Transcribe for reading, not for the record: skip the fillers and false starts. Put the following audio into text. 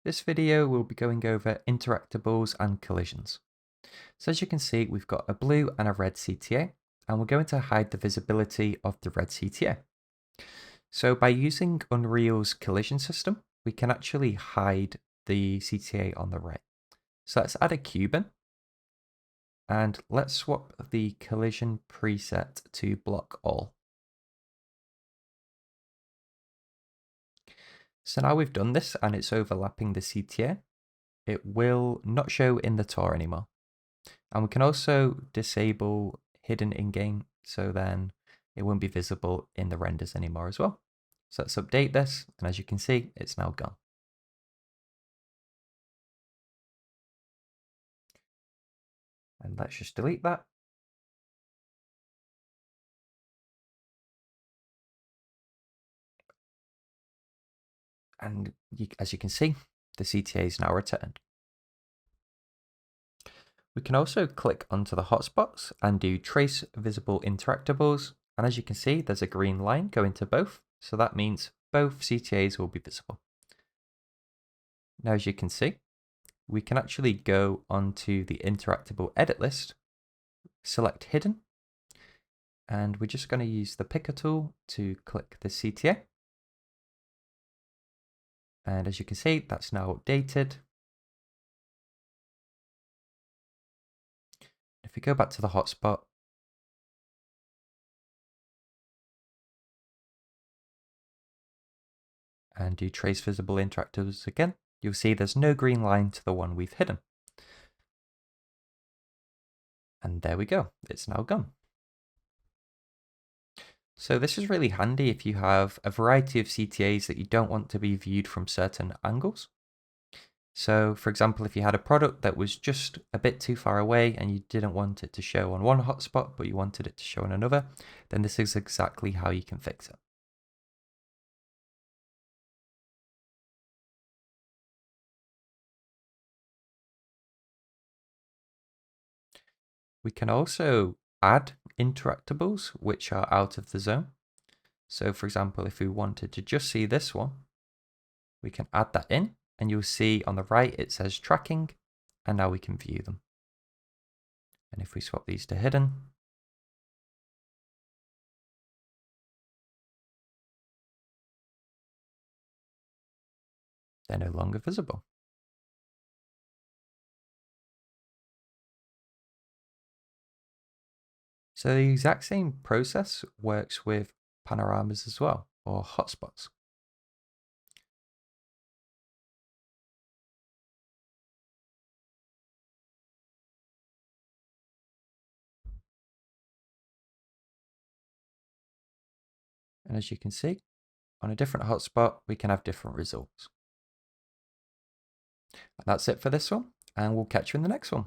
This video will be going over interactables and collisions. So as you can see, we've got a blue and a red CTA, and we're going to hide the visibility of the red CTA. So by using Unreal's collision system, we can actually hide the CTA on the right. So let's add a cube in, and let's swap the collision preset to block all. So now we've done this and it's overlapping the CTA, it will not show in the tour anymore. And we can also disable hidden in-game, so then it won't be visible in the renders anymore as well. So let's update this, and as you can see, it's now gone. And let's just delete that. And as you can see, the CTA is now returned. We can also click onto the hotspots and do trace visible interactables. And as you can see, there's a green line going to both. So that means both CTAs will be visible. Now, as you can see, we can actually go onto the interactable edit list, select hidden, and we're just going to use the picker tool to click the CTA. And as you can see, that's now updated. If we go back to the hotspot, and do trace visible interactables again, you'll see there's no green line to the one we've hidden. And there we go, it's now gone. So this is really handy if you have a variety of CTAs that you don't want to be viewed from certain angles. So for example, if you had a product that was just a bit too far away and you didn't want it to show on one hotspot, but you wanted it to show on another, then this is exactly how you can fix it. We can also add interactables which are out of the zone. So for example, if we wanted to just see this one, we can add that in, and you'll see on the right it says tracking, and now we can view them. And if we swap these to hidden, they're no longer visible. So the exact same process works with panoramas as well, or hotspots. And as you can see, on a different hotspot, we can have different results. And that's it for this one, and we'll catch you in the next one.